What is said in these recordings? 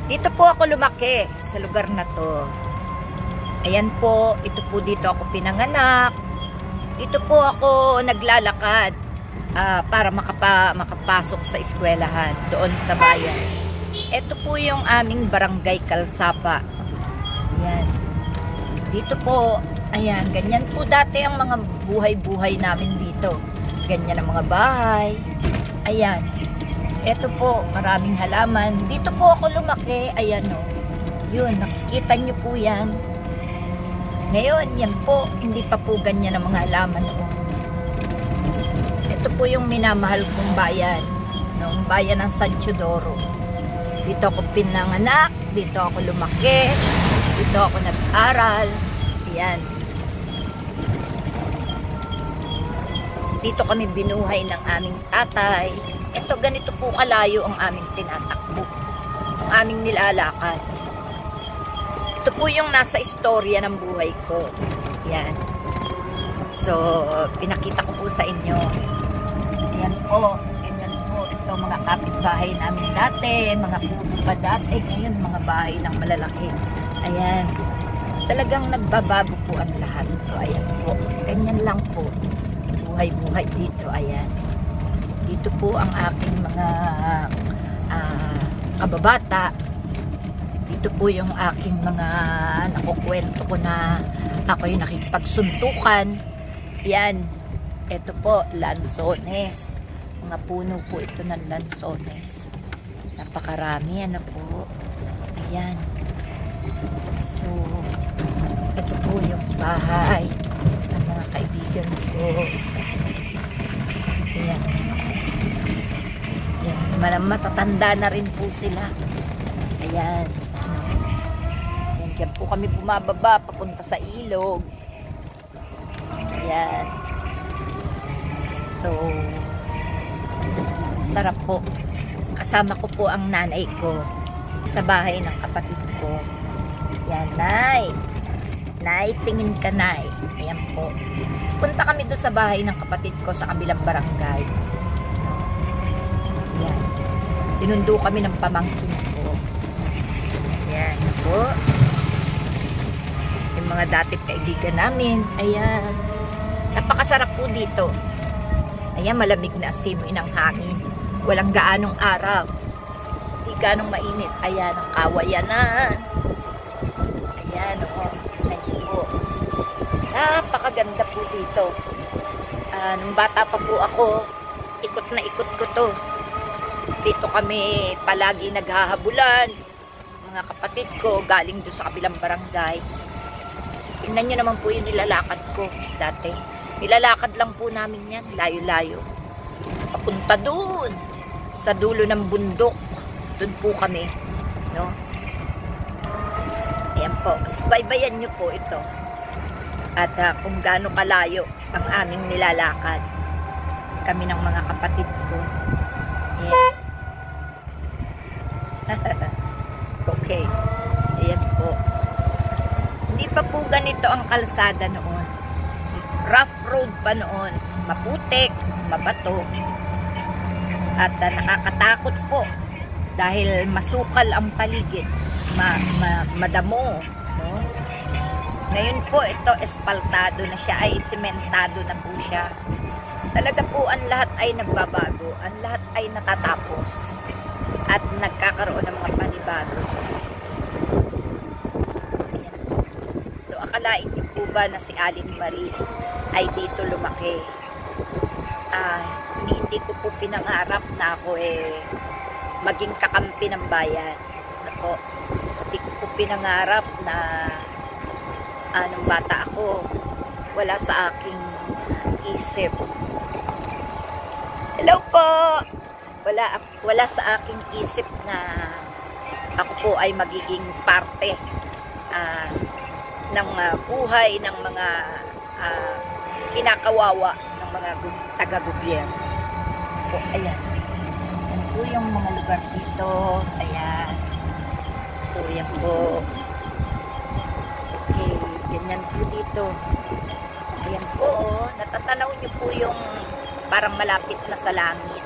Dito po ako lumaki sa lugar na to. Ayan po, ito po dito ako pinanganak. Dito po ako naglalakad para makapasok sa eskwelahan doon sa bayan. Ito po yung aming barangay Kalsapa. Ayan. Dito po, ayan, ganyan po dati ang mga buhay-buhay namin dito. Ganyan ang mga bahay. Ayan. Ito po, maraming halaman. Dito po ako lumaki. Ayan o. Yun, nakikita nyo po yan. Ngayon, yan po, hindi pa po ganyan ang mga halaman noon. Ito po yung minamahal kong bayan. Noong bayan ng San Teodoro. Dito ako pinanganak. Dito ako lumaki. Dito ako nag-aral. Ayan. Dito kami binuhay ng aming tatay. Ito, ganito po kalayo ang aming tinatakbo. Ang aming nilalakad. Ito po yung nasa istorya ng buhay ko. Yan. So, pinakita ko po sa inyo. Yan po. Ganyan po. Ito mga kapitbahay namin dati. Mga puno pa dati. Ngayon, mga bahay ng malalaki. Ayan. Talagang nagbabago po ang lahat. So, ayan po. Ganyan lang po. Buhay-buhay dito. Ayan. Dito po ang aking mga kababata. Dito po yung aking mga nakukwento ko na ako yung nakikipagsuntukan. Yan. Ito po, lansones. Mga puno po ito ng lansones. Napakarami. Ano po. Ayan. So, ito po yung bahay ng mga kaibigan ko. Ayan. Ayan. Matatanda na rin po sila. Ayan. Ayan. Diyan po kami bumababa papunta sa ilog. Ayan. So, sarap po. Kasama ko po ang nanay ko sa bahay ng kapatid ko. Ayan, Nay. Nay, tingin ka, Nay. Ayan po. Punta kami doon sa bahay ng kapatid ko sa kabilang barangay. Ayan. Sinundo kami ng pamangkin ko. Ayan po. Yung mga dati kaibigan namin. Ayan. Napakasarap po dito. Ayan, malamig na simoy ng hangin. Walang gaanong araw. Hindi gaanong mainit. Ayan, ang kawayanan. Ayan, o. Ayan po. Napakaganda po dito. Nung bata pa po ako, ikot na ikot ko to. Dito kami palagi naghahabulan. Mga kapatid ko, galing doon sa kabilang barangay. Tingnan nyo naman po yung nilalakad ko dati. Nilalakad lang po namin yan, layo-layo. Papunta doon, sa dulo ng bundok. Doon po kami. No? Ayan po, subaybayan nyo po ito. At kung gaano kalayo ang aming nilalakad. Kami ng mga kapatid ko. Ayan. Okay. Ayan po. Hindi pa po ganito ang kalsada noon. Rough road pa noon. Maputik, mabato. At nakakatakot po. Dahil masukal ang paligid. Madamo. No? Ngayon po, ito espaltado na siya. Ay sementado na po siya. Talaga po, ang lahat ay nagbabago. Ang lahat ay natatapos. At nagkakaroon ng mga panibago. Ayan. So, akalain niyo po ba na si Alin Marie ay dito lumaki? Hindi ko po pinangarap na ako maging kakampi ng bayan. Ako, hindi ko po pinangarap na nung bata ako, wala sa aking isip. Hello po! Wala sa aking isip na ako po ay magiging parte ng buhay ng mga kinakawawa ng mga taga-gobyerno. Po, ayan. Yan po yung mga lugar dito. Ayan. So, yan po. Okay. Ganyan po dito. Ayan po, oh. Natatanaw nyo po yung parang malapit na sa langit.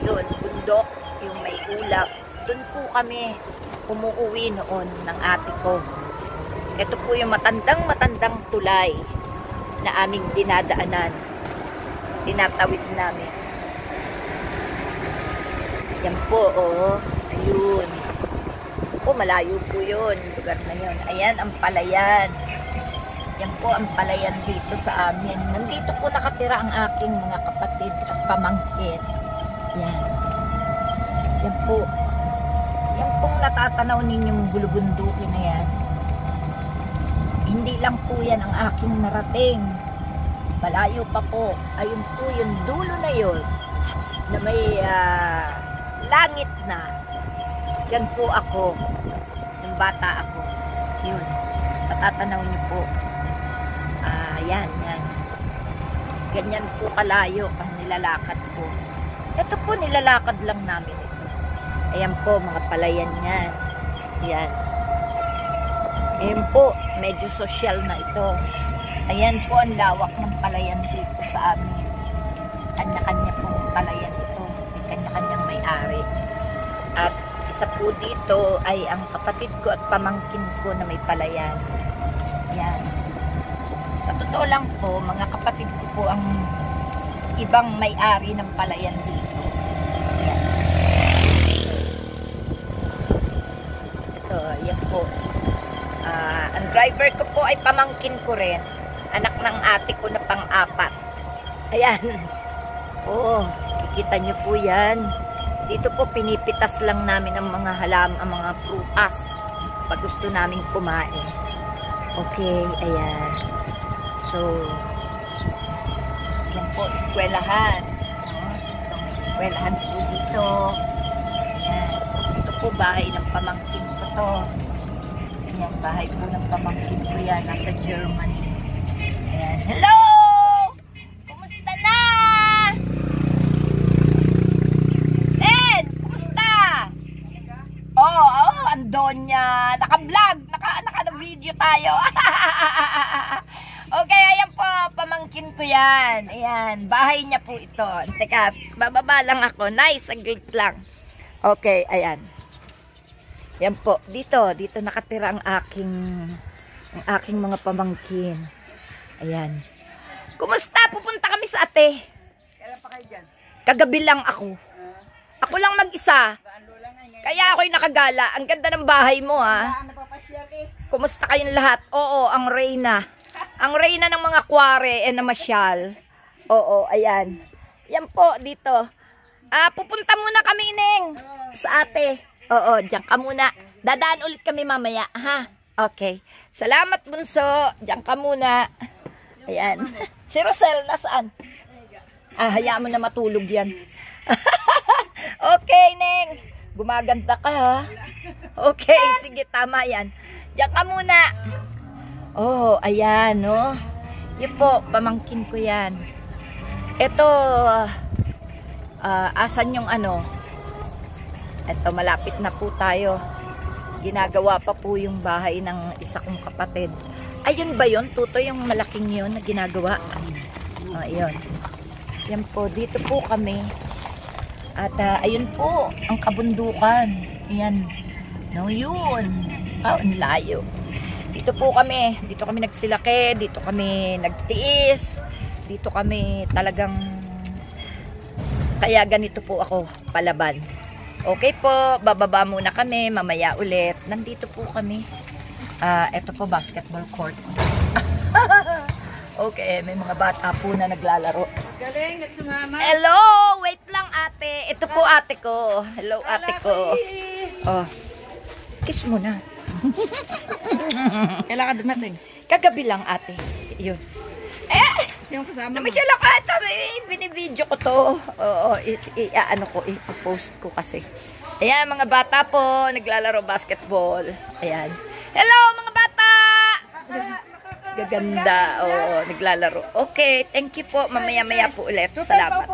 Yun, bundok, yung may ulap. Doon po kami umuwi noon ng ate ko. Ito po yung matandang tulay na aming dinadaanan. Tinatawid namin. Yan po, oh. Ayun. Po, malayo po yun. Lugar na yun. Ayan, ang palayan. Yan po ang palayan dito sa amin. Nandito po nakatira ang aking mga kapatid at pamangkin. Yan. Yan po. Yan pong natatanaw ninyong bulubundukin na yan. Hindi lang po yan ang aking narating. Malayo pa po. Ayun po yung dulo na yun. Na may langit na. Yan po ako. Yung bata ako. Yun. Natatanaw niyo po. Yan. Ganyan po kalayo ang nilalakad ko. Ito po nilalakad lang namin ito. Ayan po, mga palayan yan. Yan. Ayan po, medyo social na ito. Ayan po ang lawak ng palayan dito sa amin. Kanya-kanya pong palayan ito. May kanya-kanyang may-ari. At isa po dito ay ang kapatid ko at pamangkin ko na may palayan. Yan. Sa totoo lang po, mga kapatid ko po ang ibang may-ari ng palayan dito. Yan. Ito, yan po. Ang driver ko po ay pamangkin ko rin. Anak ng ate ko na pang-apat. Ayan. Oh, kikita nyo po yan. Dito po pinipitas lang namin ang mga ang mga prutas pag gusto namin kumain. Okay, ayan. So, yan po, eskwelahan. Ito, may eskwelahan po dito. Ayan. Ito po bahay ng pamangkin ko to. Ayan, bahay po ng pamangkin ko yan. Nasa Germany. Ayan. Hello! Kumusta na? Len! Kumusta? Oh, Andonya. Naka-vlog. Naka-video tayo. Okay, ayan po. Pamangkin ko yan. Ayan. Bahay niya po ito. Teka, bababa lang ako. Nice. Saglit lang. Okay, ayan. Yan po. Dito nakatira ang aking mga pamangkin. Ayan. Kumusta? Pupunta kami sa ate. Kailan pa kayo dyan? Kagabi lang ako. Ako lang mag-isa. Kaya ako'y nakagala. Ang ganda ng bahay mo, ha? Kumusta kayong lahat? Oo, ang reyna. Ang reyna ng mga kware na masyal. Oo, ayan. Yan po, dito. Pupunta muna kami, Neng. Sa ate. Oo, diyan ka muna. Dadaan ulit kami mamaya, ha? Okay. Salamat, bunso. Diyan ka muna. Ayan. Si Rosel, nasaan? Hayaan mo na matulog yan. Okay, Neng. Gumaganda ka, ha? Okay, sige, tama yan. Diyan ka muna. Oh, ayan, no? Yan po, pamangkin ko yan. Ito, asan yung ano? Ito, malapit na po tayo. Ginagawa pa po yung bahay ng isa kong kapatid. Ayun ba yun? Tuto yung malaking yun na ginagawa. Ayun. Yan po, dito po kami. At ayun po, ang kabundukan. Yan. No, yun. Ang layo. Dito po kami. Dito kami nagsilaki. Dito kami nagtiis. Dito kami talagang... Kaya ganito po ako palaban. Okay po, bababa muna kami, mamaya ulit. Nandito po kami. Ito po, basketball court. Okay, may mga bata po na naglalaro. Galing, nagsumama. Hello! Wait lang, ate. Ito po ate ko. Hello, ate ko. Oh. Kiss mo na. Kailan ka dumating? Kagabi lang, ate. Yun. Sino kasama mo? Naman siya lang ata. Binibidyo ko to. Oo, ano ko, ipopost ko kasi. Ayan, mga bata po, naglalaro basketball. Ayan. Hello, mga bata! Gaganda. Oo, naglalaro. Okay, thank you po. Mamaya-maya po ulit. Salamat.